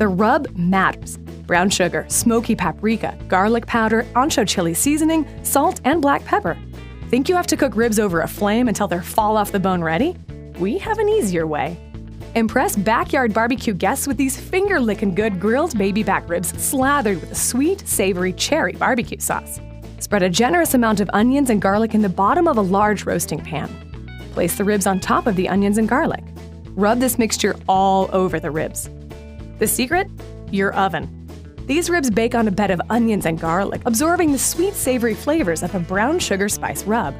The rub matters. Brown sugar, smoky paprika, garlic powder, ancho chili seasoning, salt, and black pepper. Think you have to cook ribs over a flame until they're fall off the bone ready? We have an easier way. Impress backyard barbecue guests with these finger-licking good grilled baby back ribs slathered with a sweet, savory cherry barbecue sauce. Spread a generous amount of onions and garlic in the bottom of a large roasting pan. Place the ribs on top of the onions and garlic. Rub this mixture all over the ribs. The secret? Your oven. These ribs bake on a bed of onions and garlic, absorbing the sweet, savory flavors of a brown sugar spice rub.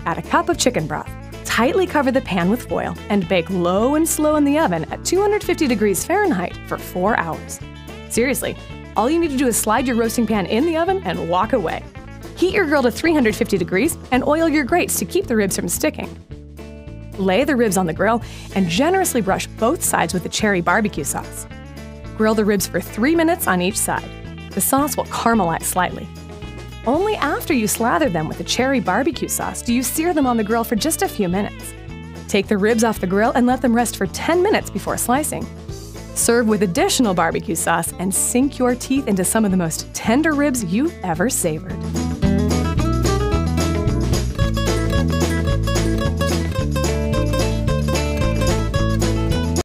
Add a cup of chicken broth. Tightly cover the pan with foil and bake low and slow in the oven at 250 degrees Fahrenheit for 4 hours. Seriously, all you need to do is slide your roasting pan in the oven and walk away. Heat your grill to 350 degrees and oil your grates to keep the ribs from sticking. Lay the ribs on the grill and generously brush both sides with the cherry barbecue sauce. Grill the ribs for 3 minutes on each side. The sauce will caramelize slightly. Only after you slather them with the cherry barbecue sauce do you sear them on the grill for just a few minutes. Take the ribs off the grill and let them rest for 10 minutes before slicing. Serve with additional barbecue sauce and sink your teeth into some of the most tender ribs you've ever savored.